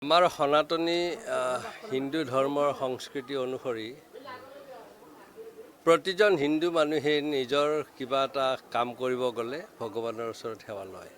আমাৰ সনাতনী হিন্দু ধৰ্মৰ সংস্কৃতি অনুসৰি প্ৰতিজন হিন্দু মানুহে নিজৰ কিবা এটা কাম কৰিব গ'লে ভগৱানৰ ওচৰত সেৱা লয়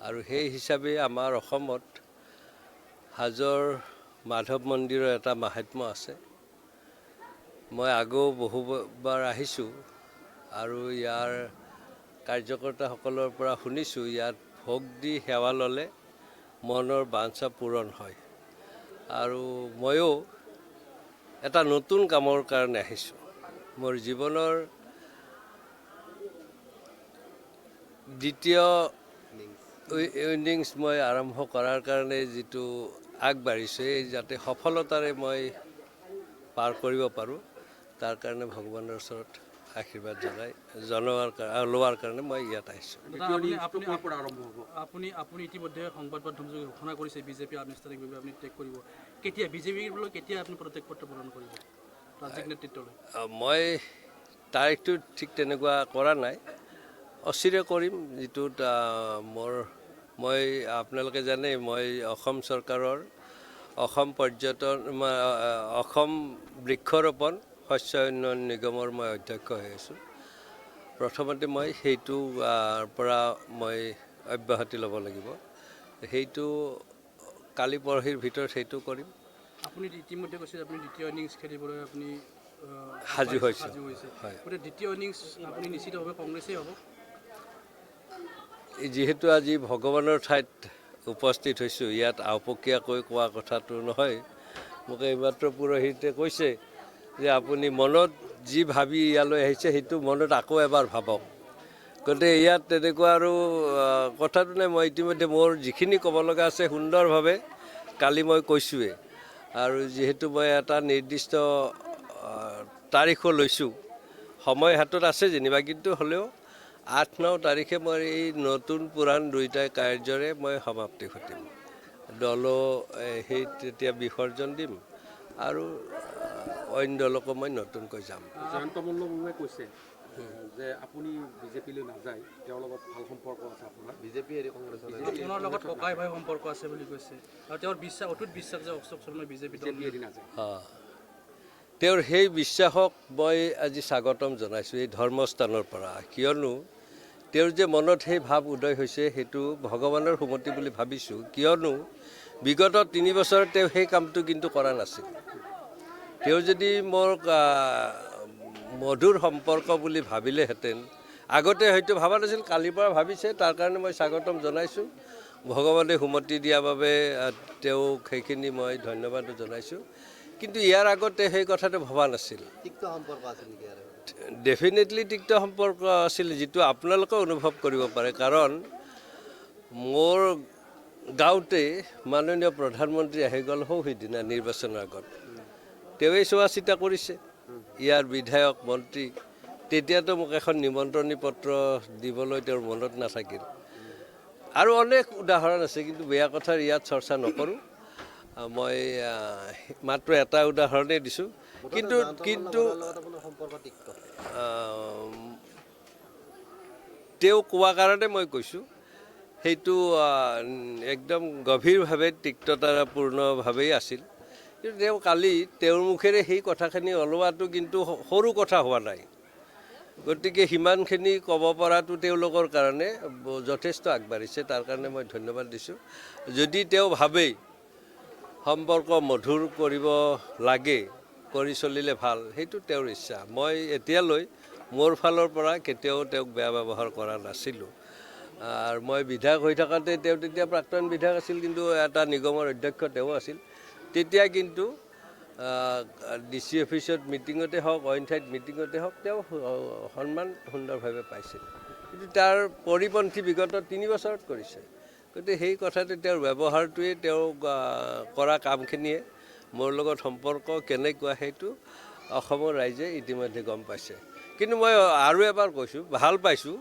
আৰু সেই হিচাপে আমাৰ অসমত হাজোৰ মাধৱ মন্দিৰৰ এটা মাহাত্ম্য আছে। মই আগেও বহুবাৰ আহিছোঁ আৰু ইয়াৰ কাৰ্যকৰ্তাসকলৰ পৰা শুনিছোঁ ইয়াত ভোগ দি সেৱা ল'লে মনৰ বাঞ্ছা পূৰণ হয় আৰু ময়ো এটা নতুন কামৰ কাৰণে আহিছোঁ। মোৰ জীৱনৰ দ্বিতীয় ইনিংছ মই আৰম্ভ কৰাৰ কাৰণে যিটো আগবাঢ়িছোঁ যাতে সফলতাৰে মই পাৰ কৰিব পাৰোঁ তাৰ কাৰণে ভগৱানৰ ওচৰত আশীৰ্বাদ লোৱাৰ কাৰণে মই ইয়াত আহিছোঁ। আপুনি ইতিমধ্যে সংবাদ মাধ্যম ঘোষণা কৰিছে বিজেপি আনুষ্ঠানিকভাৱে আপুনি ত্যাগ কৰিব। কেতিয়া বিজেপিলৈ কেতিয়া আপুনি পদত্যাগ পত্ৰ প্ৰদান কৰিব ৰাজ্যিক নেতৃত্বলৈ? মই তাৰিখটো ঠিক তেনেকুৱা কৰা নাই, অচিৰে কৰিম। যিটোত মই আপোনালোকে জানে মই অসম চৰকাৰৰ অসম বৃক্ষৰোপণ শস্য উন্নয়ন নিগমৰ মই অধ্যক্ষ হৈ আছোঁ। প্ৰথমতে মই সেইটো পৰা মই অব্যাহতি ল'ব লাগিব। সেইটো কালি পৰহিৰ ভিতৰত সেইটো কৰিম। আপুনি ইতিমধ্যে কৈছে আপুনি দ্বিতীয় ইনিংছ খেলিবলৈ আপুনি সাজু হৈছে। গতিকে দ্বিতীয় ইনিংছ আপুনি নিশ্চিতভাৱে কংগ্ৰেছেই হ'ব। যিহেতু আজি ভগৱানৰ ঠাইত উপস্থিত হৈছোঁ, ইয়াত আওপকীয়াকৈ কোৱা কথাটো নহয়। মোক এইমাত্ৰ পুৰোহিতে কৈছে যে আপুনি মনত যি ভাবি ইয়ালৈ আহিছে সেইটো মনত আকৌ এবাৰ ভাবক। গতিকে ইয়াত তেনেকুৱা আৰু কথাটো নাই। মই ইতিমধ্যে মোৰ যিখিনি ক'ব লগা আছে সুন্দৰভাৱে কালি মই কৈছোঁৱেই আৰু যিহেতু মই এটা নিৰ্দিষ্ট তাৰিখো লৈছোঁ, সময় হাতত আছে যেনিবা, কিন্তু হ'লেও 8-9 তাৰিখে মই এই নতুন পুৰাণ দুয়োটাই কাৰ্যৰে মই সমাপ্তি ঘটিম। দলো সেই তেতিয়া বিসৰ্জন দিম আৰু অন্য দলকো মই নতুনকৈ যাম। জয়ন্ত মল্লবাবুৱে কৈছে যে আপুনি বিজেপিলৈ নাযায়, তেওঁৰ লগত ভাল সম্পৰ্ক আছে আপোনাৰ। বিজেপি এৰি কংগ্ৰেছৰ লগত ককাই ভাই সম্পৰ্ক আছে বুলি কৈছে আৰু তেওঁৰ অটুট বিশ্বাস যে অশোক শৰ্মাই বিজেপি এৰি নাযায়। তেওঁৰ সেই বিশ্বাসক মই আজি স্বাগতম জনাইছোঁ এই ধৰ্মস্থানৰ পৰা, কিয়নো তেওঁৰ যে মনত সেই ভাৱ উদয় হৈছে সেইটো ভগৱানৰ সুমতি বুলি ভাবিছোঁ। কিয়নো বিগত 3 বছৰত তেওঁ সেই কামটো কিন্তু কৰা নাছিল। তেওঁ যদি মোৰ মধুৰ সম্পৰ্ক বুলি ভাবিলেহেঁতেন, আগতে হয়তো ভবা নাছিল, কালিৰ পৰা ভাবিছে, তাৰ কাৰণে মই স্বাগতম জনাইছোঁ। ভগৱানে সুমতি দিয়াৰ বাবে তেওঁক সেইখিনি মই ধন্যবাদ জনাইছোঁ। কিন্তু ইয়াৰ আগতে সেই কথাটো ভবা নাছিল। ডেফিনেটলি তিক্ত সম্পৰ্ক আছিল, যিটো আপোনালোকে অনুভৱ কৰিব পাৰে। কাৰণ মোৰ গাঁৱতে মাননীয় প্ৰধানমন্ত্ৰী আহি গ'ল সিদিনা নিৰ্বাচনৰ আগত। তেওঁৱেই চোৱা চিতা কৰিছে ইয়াৰ বিধায়ক মন্ত্ৰী। তেতিয়াতো মোক এখন নিমন্ত্ৰণী পত্ৰ দিবলৈ তেওঁৰ মনত নাথাকিল। আৰু অনেক উদাহৰণ আছে, কিন্তু বেয়া কথাৰ ইয়াত চৰ্চা নকৰোঁ। মই মাত্ৰ এটা উদাহৰণেই দিছোঁ। কিন্তু তেওঁ কোৱা কাৰণে মই কৈছোঁ, সেইটো একদম গভীৰভাৱে তিক্ততাপূৰ্ণভাৱেই আছিল। কিন্তু তেওঁ কালি তেওঁৰ মুখেৰে সেই কথাখিনি ওলোৱাটো কিন্তু সৰু কথা হোৱা নাই। গতিকে সিমানখিনি ক'ব পৰাটো তেওঁলোকৰ কাৰণে যথেষ্ট আগবাঢ়িছে, তাৰ কাৰণে মই ধন্যবাদ দিছোঁ। যদি তেওঁ ভাবে সম্পৰ্ক মধুৰ কৰিব লাগে, কৰি চলিলে ভাল, সেইটো তেওঁৰ ইচ্ছা। মই এতিয়ালৈ মোৰ ফালৰ পৰা কেতিয়াও তেওঁক বেয়া ব্যৱহাৰ কৰা নাছিলোঁ। আৰু মই বিধায়ক হৈ থাকোঁতে তেওঁ তেতিয়া প্ৰাক্তন বিধায়ক আছিল, কিন্তু এটা নিগমৰ অধ্যক্ষ তেওঁ আছিল। তেতিয়া কিন্তু DC অফিচত মিটিঙতে হওক, অইন ঠাইত মিটিঙতে হওক, তেওঁ সন্মান সুন্দৰভাৱে পাইছিল। কিন্তু তাৰ পৰিপন্থী বিগত 3 বছৰত কৰিছে। গতিকে সেই কথাটো তেওঁৰ ব্যৱহাৰটোৱে, তেওঁ কৰা কামখিনিয়ে মোৰ লগত সম্পৰ্ক কেনেকুৱা সেইটো অসমৰ ৰাইজে ইতিমধ্যে গম পাইছে। কিন্তু মই আৰু এবাৰ কৈছোঁ, ভাল পাইছোঁ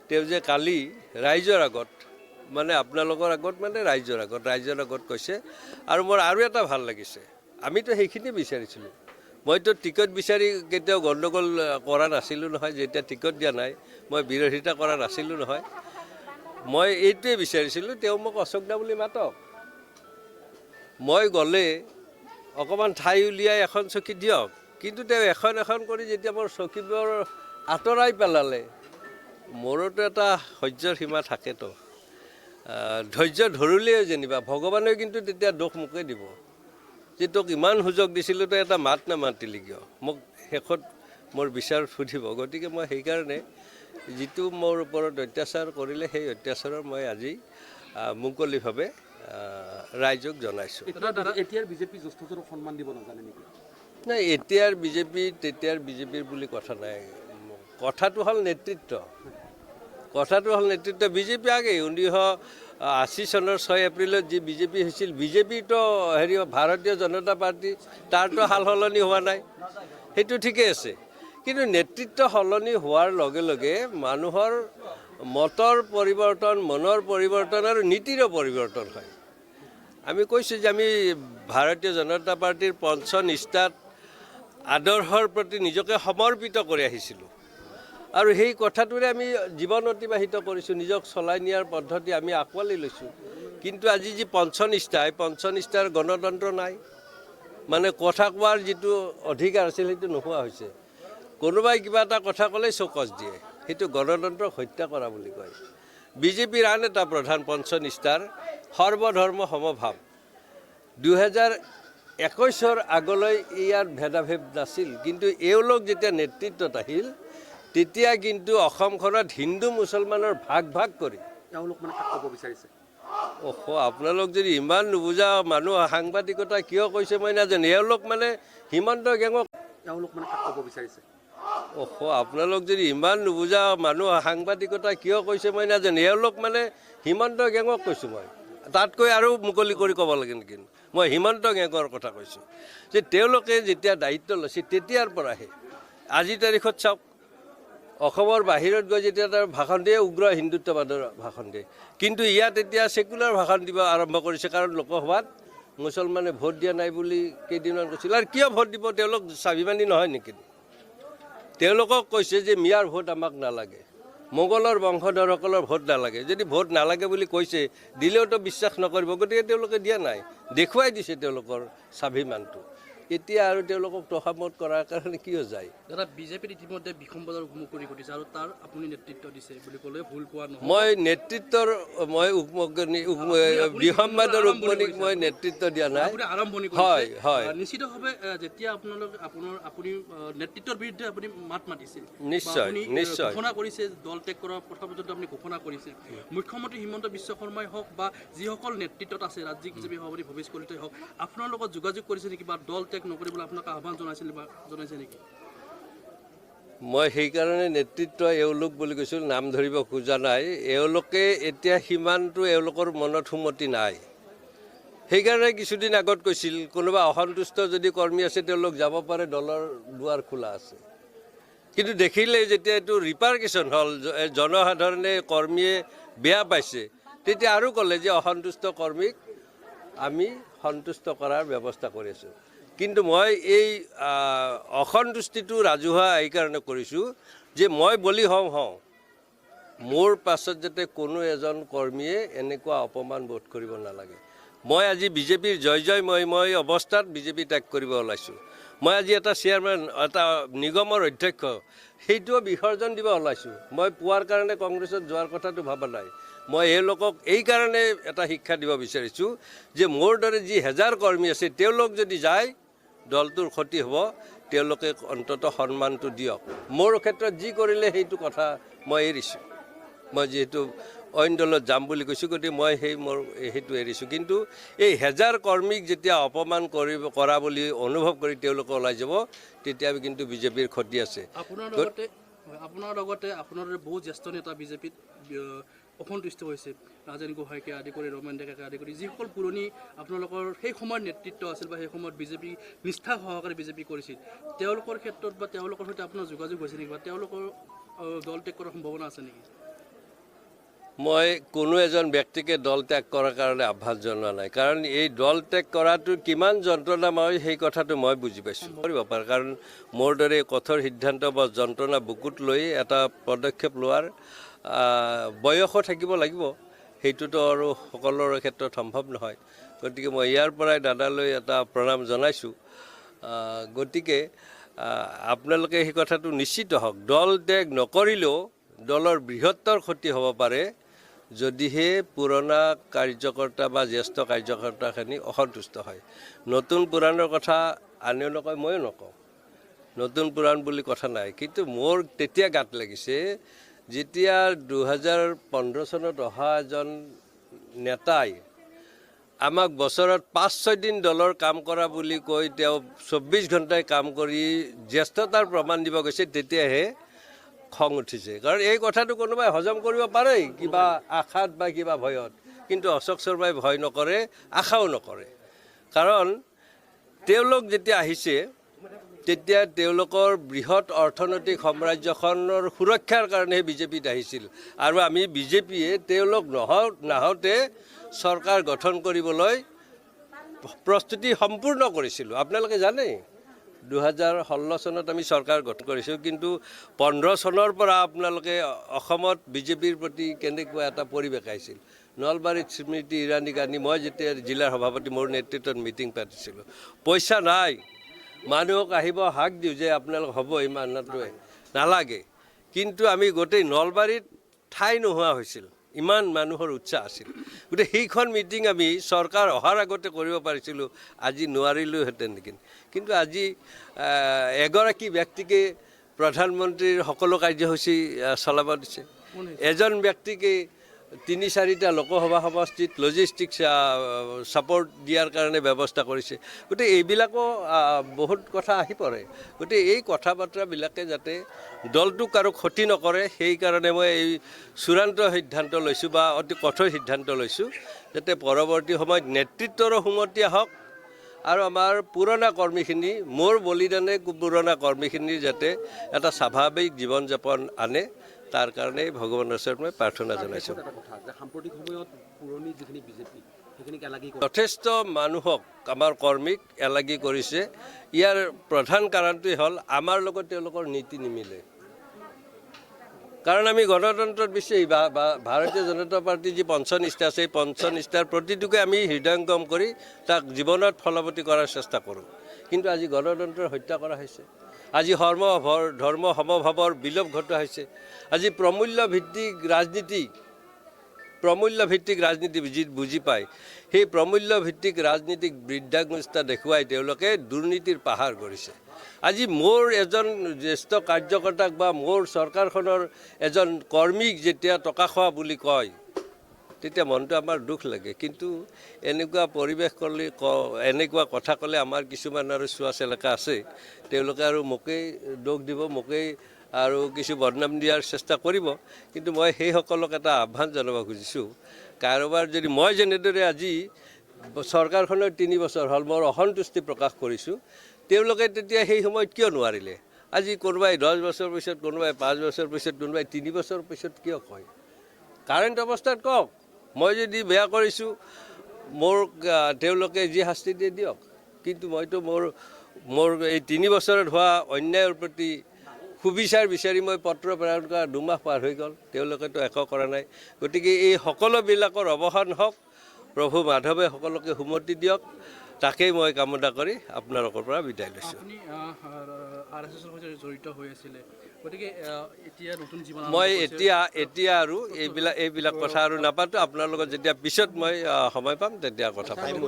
তেওঁ যে কালি ৰাইজৰ আগত, মানে আপোনালোকৰ আগত, মানে ৰাইজৰ আগত কৈছে। আৰু মোৰ আৰু এটা ভাল লাগিছে, আমিতো সেইখিনি বিচাৰিছিলোঁ। মইতো টিকট বিচাৰি কেতিয়াও গণ্ডগোল কৰা নাছিলোঁ নহয়। যেতিয়া টিকট দিয়া নাই মই বিৰোধিতা কৰা নাছিলোঁ নহয়। মই এইটোৱে বিচাৰিছিলোঁ, তেওঁ মোক অশোক দা বুলি মাতক। মই গ'লে অকণমান ঠাই উলিয়াই এখন চকী দিয়ক, কিন্তু তেওঁ এখন এখন কৰি যেতিয়া মোৰ চকীবোৰ আঁতৰাই পেলালে, মোৰোতো এটা সহ্যৰ সীমা থাকেতো। ধৈৰ্য ধৰিলেও যেনিবা ভগৱানেও কিন্তু তেতিয়া দোষ মোকে দিব যে তোক ইমান সুযোগ দিছিলোঁ, তই এটা মাত নামাতিলি কিয়, মোক শেষত মোৰ বিচাৰ সুধিব। গতিকে মই সেইকাৰণে যিটো মোৰ ওপৰত অত্যাচাৰ কৰিলে সেই অত্যাচাৰৰ মই আজি মুকলিভাৱে ৰাইজক জনাইছোঁ। এতিয়াৰ বিজেপি জ্যেষ্ঠজনক সন্মান দিব নাজানে নেকি? নাই, এতিয়াৰ বিজেপি তেতিয়াৰ বিজেপিৰ বুলি কথা নাই। কথাটো হ'ল নেতৃত্ব। কথাটো হ'ল নেতৃত্ব। বিজেপি আগে 1980 চনৰ 6 এপ্ৰিলত যি বিজেপি হৈছিল, বিজেপিতো ভাৰতীয় জনতা পাৰ্টি, তাৰতো সাল সলনি হোৱা নাই, সেইটো ঠিকেই আছে। কিন্তু নেতৃত্ব সলনি হোৱাৰ লগে লগে মানুহৰ মতৰ পৰিৱৰ্তন, মনৰ পৰিৱৰ্তন আৰু নীতিৰো পৰিৱৰ্তন হয়। আমি কৈছোঁ যে আমি ভাৰতীয় জনতা পাৰ্টিৰ পঞ্চনিষ্ঠাত আদৰ্শৰ প্ৰতি নিজকে সমৰ্পিত কৰি আহিছিলোঁ আৰু সেই কথাটোৰে আমি জীৱন অতিবাহিত কৰিছোঁ। নিজক চলাই নিয়াৰ পদ্ধতি আমি আঁকোৱালি লৈছোঁ। কিন্তু আজি যি পঞ্চনিষ্ঠা, এই পঞ্চনিষ্ঠাৰ গণতন্ত্ৰ নাই। মানে কথা কোৱাৰ যিটো অধিকাৰ আছিল সেইটো নোহোৱা হৈছে। কোনোবাই কিবা এটা কথা ক'লেই চৌকছ দিয়ে, সেইটো গণতন্ত্ৰক হত্যা কৰা বুলি কয়। বিজেপিৰ আন এটা প্ৰধান পঞ্চনিষ্ঠাৰ সৰ্বধৰ্ম সমভাৱ। 2021 আগলৈ ইয়াৰ ভেদাভেদ নাছিল, কিন্তু এওঁলোক যেতিয়া নেতৃত্বত আহিল তেতিয়া কিন্তু অসমখনত হিন্দু মুছলমানৰ ভাগ ভাগ কৰি তেওঁলোক মানে কাক ক'ব বিচাৰিছে? আপোনালোক যদি ইমান নুবুজা মানুহ সাংবাদিকতা কিয় কৈছে মই নাজানো। এওঁলোক মানে হিমন্ত গেঙক তেওঁলোক মানে কাক ক'ব বিচাৰিছে? আপোনালোক যদি ইমান নুবুজা মানুহ সাংবাদিকতা কিয় কৈছে মই নাজানো। এওঁলোক মানে হিমন্ত গেঙক কৈছোঁ মই, তাতকৈ আৰু মুকলি কৰি ক'ব লাগে নেকি। মই হিমন্ত গেঙৰ কথা কৈছোঁ যে তেওঁলোকে যেতিয়া দায়িত্ব লৈছে তেতিয়াৰ পৰাহে আজিৰ তাৰিখত চাওক, অসমৰ বাহিৰত গৈ যেতিয়া তাৰ ভাষণ দিয়ে উগ্ৰ হিন্দুত্ববাদৰ ভাষণ দিয়ে, কিন্তু ইয়াত এতিয়া ছেকুলাৰ ভাষণ দিব আৰম্ভ কৰিছে। কাৰণ লোকসভাত মুছলমানে ভোট দিয়া নাই বুলি কেইদিনমান কৈছিল। আৰু কিয় ভোট দিব, তেওঁলোক স্বাভিমানী নহয় নেকি? তেওঁলোকক কৈছে যে মিয়াৰ ভোট আমাক নালাগে, মোগলৰ বংশধৰসকলৰ ভোট নালাগে। যদি ভোট নালাগে বুলি কৈছে, দিলেওতো বিশ্বাস নকৰিব। গতিকে তেওঁলোকে দিয়া নাই, দেখুৱাই দিছে তেওঁলোকৰ স্বাভিমানটো। এতিয়া আৰু তেওঁলোকক তহামত কৰাৰ কাৰণে কিয় যায়? দাদা, বিজেপিত ইতিমধ্যে বিসম্বাদৰ মুখৰি ঘটিছে আৰু তাৰ আপুনি নেতৃত্ব দিছে বুলি ক'লে ভুল কোৱা নহয়। মই নেতৃত্বৰ বিসম্বাদৰ উপনিক মই নেতৃত্ব দিয়া নাই। আপুনি আৰম্ভণি হয় কৰিছে, হয়, নিশ্চিতভাৱে যেতিয়া আপুনি নেতৃত্বৰ বিৰুদ্ধে আপুনি মাত মাতিছিল, নিশ্চয় আপুনি নিশ্চয়। ঘোষণা কৰিছে, দল ত্যাগ কৰাৰ কথা পৰ্যন্ত আপুনি ঘোষণা কৰিছে। মুখ্যমন্ত্ৰী হিমন্ত বিশ্ব শৰ্মাই হওক বা যিসকল নেতৃত্বত আছে, ৰাজ্যিক বিজেপি সভাপতি ভৱেশ কলিতাই হওক, আপোনাৰ লগত যোগাযোগ কৰিছে নেকি বা দল ত্যাগ নকৰিবলৈ আপোনাক আহ্বান জনাইছিল বা জনাইছে নেকি? মই সেইকাৰণে নেতৃত্ব এওঁলোক বুলি কৈছোঁ, নাম ধৰিব খোজা নাই। এওঁলোকে এতিয়া সিমানটো এওঁলোকৰ মনত সুমতি নাই। সেইকাৰণে কিছুদিন আগত কৈছিল কোনোবা অসন্তুষ্ট যদি কৰ্মী আছে তেওঁলোক যাব পাৰে, দলৰ দুৱাৰ খোলা আছে। কিন্তু দেখিলে যেতিয়া এইটো ৰিপাৰকেশ্যন হ'ল, জনসাধাৰণে কৰ্মীয়ে বেয়া পাইছে, তেতিয়া আৰু ক'লে যে অসন্তুষ্ট কৰ্মীক আমি সন্তুষ্ট কৰাৰ ব্যৱস্থা কৰি আছোঁ। কিন্তু মই এই অসন্তুষ্টিটো ৰাজহুৱা এইকাৰণে কৰিছোঁ যে মই বলি হওঁ, মোৰ পাছত যাতে কোনো এজন কৰ্মীয়ে এনেকুৱা অপমান বোধ কৰিব নালাগে। মই আজি বিজেপিৰ জয় মই অৱস্থাত বিজেপি ত্যাগ কৰিব ওলাইছোঁ। মই আজি এটা চেয়াৰমেন, এটা নিগমৰ অধ্যক্ষ, সেইটোও বিসৰ্জন দিব ওলাইছোঁ। মই পোৱাৰ কাৰণে কংগ্ৰেছত যোৱাৰ কথাটো ভবা নাই। মই এওঁলোকক এইকাৰণে এটা শিক্ষা দিব বিচাৰিছোঁ যে মোৰ দৰে যি হেজাৰ কৰ্মী আছে তেওঁলোক যদি যায় দলটোৰ ক্ষতি হ'ব। তেওঁলোকে অন্ততঃ সন্মানটো দিয়ক। মোৰ ক্ষেত্ৰত যি কৰিলে সেইটো কথা মই এৰিছোঁ। মই যিহেতু অইন দলত যাম বুলি কৈছোঁ, গতিকে মই সেইটো এৰিছোঁ। কিন্তু এই হেজাৰ কৰ্মীক যেতিয়া অপমান কৰা বুলি অনুভৱ কৰি তেওঁলোকে ওলাই যাব, তেতিয়া কিন্তু বিজেপিৰ ক্ষতি আছে। আপোনাৰ লগতে আপোনাৰ বহু জ্যেষ্ঠ নেতা বিজেপিত অসন্তুষ্ট হৈছে, ৰাজেন গোহাঁইকে আদি কৰি, ৰমেন ডেকাকে আদি কৰি, যিসকল পুৰণি আপোনালোকৰ সেই সময়ৰ নেতৃত্ব আছিল বা সেই সময়ত বিজেপি নিষ্ঠা সহকাৰে বিজেপি কৰিছিল, তেওঁলোকৰ ক্ষেত্ৰত বা তেওঁলোকৰ সৈতে আপোনাৰ যোগাযোগ হৈছে নেকি বা তেওঁলোকৰ দল ত্যাগ কৰাৰ সম্ভাৱনা আছে নেকি? মই কোনো এজন ব্যক্তিকে দল ত্যাগ কৰাৰ কাৰণে আহ্বান জনোৱা নাই। কাৰণ এই দল ত্যাগ কৰাটো কিমান যন্ত্ৰণাময় সেই কথাটো মই বুজি পাইছোঁ। কৰিব পাৰে, কাৰণ মোৰ দৰে কঠোৰ সিদ্ধান্ত বা যন্ত্ৰণা বুকুত লৈ এটা পদক্ষেপ লোৱাৰ বয়সো থাকিব লাগিব। সেইটোতো আৰু সকলোৰে ক্ষেত্ৰত সম্ভৱ নহয়। গতিকে মই ইয়াৰ পৰাই দাদালৈ এটা প্ৰণাম জনাইছোঁ। গতিকে আপোনালোকে সেই কথাটো নিশ্চিত হওক, দল ত্যাগ নকৰিলেও দলৰ বৃহত্তৰ ক্ষতি হ'ব পাৰে যদিহে পুৰণা কাৰ্যকৰ্তা বা জ্যেষ্ঠ কাৰ্যকৰ্তাখিনি অসন্তুষ্ট হয়। নতুন পুৰাণৰ কথা আনেও নকয়, ময়ো নকওঁ, নতুন পুৰাণ বুলি কথা নাই। কিন্তু মোৰ তেতিয়া গাত লাগিছে যেতিয়া 2015 চনত অহা এজন নেতাই আমাক বছৰত 5-6 দিন দলৰ কাম কৰা বুলি কৈ তেওঁ 24 ঘণ্টাই কাম কৰি জ্যেষ্ঠতাৰ প্ৰমাণ দিব গৈছে, তেতিয়াহে খং উঠিছে। কাৰণ এই কথাটো কোনোবাই হজম কৰিব পাৰে কিবা আশাত বা কিবা ভয়ত, কিন্তু অশোক শৰ্মাই ভয় নকৰে, আশাও নকৰে। কাৰণ তেওঁলোক যেতিয়া আহিছে তেতিয়া তেওঁলোকৰ বৃহৎ অৰ্থনৈতিক সাম্ৰাজ্যখনৰ সুৰক্ষাৰ কাৰণেহে বিজেপিত আহিছিল। আৰু আমি বিজেপিয়ে তেওঁলোক নাহওঁতে চৰকাৰ গঠন কৰিবলৈ প্ৰস্তুতি সম্পূৰ্ণ কৰিছিলোঁ। আপোনালোকে জানে 2016 চনত আমি চৰকাৰ গঠন কৰিছোঁ, কিন্তু 15 চনৰ পৰা আপোনালোকে অসমত বিজেপিৰ প্ৰতি কেনেকুৱা এটা পৰিৱেশ আহিছিল। নলবাৰীত স্মৃতি ইৰাণীক আনি মই যেতিয়া জিলাৰ সভাপতি মোৰ নেতৃত্বত মিটিং পাতিছিলোঁ, পইচা নাই, মানুহক আহিব হাক দিওঁ যে আপোনালোক হ'ব ইমানটোৱে নালাগে, কিন্তু আমি গোটেই নলবাৰীত ঠাই নোহোৱা হৈছিল, ইমান মানুহৰ উৎসাহ আছিল। গতিকে সেইখন মিটিং আমি চৰকাৰ অহাৰ আগতে কৰিব পাৰিছিলোঁ, আজি নোৱাৰিলোহেঁতেন নেকি। কিন্তু আজি এগৰাকী ব্যক্তিকে প্ৰধানমন্ত্ৰীৰ সকলো কাৰ্যসূচী চলাব দিছে, এজন ব্যক্তিকে 3-4টা লোকসভা সমষ্টিত লজিষ্টিক্স ছাপৰ্ট দিয়াৰ কাৰণে ব্যৱস্থা কৰিছে। গতিকে এইবিলাকো বহুত কথা আহি পৰে। গতিকে এই কথা বাৰ্তাবিলাকে যাতে দলটোক আৰু ক্ষতি নকৰে, সেইকাৰণে মই এই চূড়ান্ত সিদ্ধান্ত লৈছোঁ বা অতি কঠোৰ সিদ্ধান্ত লৈছোঁ, যাতে পৰৱৰ্তী সময়ত নেতৃত্বৰো সুমতি আহক আৰু আমাৰ পুৰণা কৰ্মীখিনি, মোৰ বলিদানে পুৰণা কৰ্মীখিনিৰ যাতে এটা স্বাভাৱিক জীৱন যাপন আনে, তাৰ কাৰণে ভগৱানৰ ওচৰত মই প্ৰাৰ্থনা জনাইছোঁ। সাম্প্ৰতিক সময়ত পুৰণি যিখিনি বিজেপি সেইখিনিক এলাগী যথেষ্ট মানুহক, আমাৰ কৰ্মীক এলাগী কৰিছে। ইয়াৰ প্ৰধান কাৰণটোৱে হ'ল আমাৰ লগত তেওঁলোকৰ নীতি নিমিলে। কাৰণ আমি গণতন্ত্ৰত বিশ্বাসী, ভাৰতীয় জনতা পাৰ্টীৰ যি পঞ্চনিষ্ঠা আছে, এই পঞ্চনিষ্ঠাৰ প্ৰতিটোকে আমি হৃদয়ংগম কৰি তাক জীৱনত ফলৱতী কৰাৰ চেষ্টা কৰোঁ। কিন্তু আজি গণতন্ত্ৰৰ হত্যা কৰা হৈছে, আজি ধৰ্ম সমভাৱৰ বিলোপ ঘটোৱা হৈছে, আজি প্ৰমূল্য ভিত্তিক ৰাজনীতি যি বুজি পায়, সেই প্ৰমূল্য ভিত্তিক ৰাজনীতিক বৃদ্ধাংগুষ্ঠা দেখুৱাই তেওঁলোকে দুৰ্নীতিৰ পাহাৰ কৰিছে। আজি মোৰ এজন জ্যেষ্ঠ কাৰ্যকৰ্তাক বা মোৰ চৰকাৰখনৰ এজন কৰ্মীক যেতিয়া টকা খোৱা বুলি কয়, তেতিয়া মনটো আমাৰ দুখ লাগে। কিন্তু এনেকুৱা পৰিৱেশ ক'লে, এনেকুৱা কথা ক'লে আমাৰ কিছুমান আৰু চোৱা চেলেকা আছে, তেওঁলোকে আৰু মোকেই দোষ দিব, মোকেই আৰু কিছু বদনাম দিয়াৰ চেষ্টা কৰিব। কিন্তু মই সেইসকলক এটা আহ্বান জনাব খুজিছোঁ, কাৰোবাৰ যদি মই যেনেদৰে আজি চৰকাৰখনৰ 3 বছৰ হ'ল মোৰ অসন্তুষ্টি প্ৰকাশ কৰিছোঁ, তেওঁলোকে তেতিয়া সেই সময়ত কিয় নোৱাৰিলে? আজি কোনোবাই 10 বছৰ পিছত, কোনোবাই 5 বছৰ পিছত, কোনোবাই 3 বছৰ পিছত কিয় কয়? কাৰেণ্ট অৱস্থাত কওক, মই যদি বেয়া কৰিছোঁ মোৰ তেওঁলোকে যি শাস্তি দিয়ে দিয়ক। কিন্তু মইতো মোৰ এই 3 বছৰত হোৱা অন্যায়ৰ প্ৰতি সুবিচাৰ বিচাৰি মই পত্ৰ প্ৰেৰণ কৰা 2 মাহ পাৰ হৈ গ'ল, তেওঁলোকেতো একো কৰা নাই। গতিকে এই সকলোবিলাকৰ অৱসান হওক, প্ৰভু মাধৱে সকলোকে সুমতি দিয়ক, তাকেই মই কামনা কৰি আপোনালোকৰ পৰা বিদায় লৈছোঁ। আপুনি RSSৰ সৈতে জড়িত হৈ আছিলে, গতিকে এতিয়া নতুন জীৱন মই এতিয়া আৰু এইবিলাক কথা আৰু নাপাতো। আপোনাৰ লগত যেতিয়া পিছত মই সময় পাম তেতিয়া কথা পাতিম।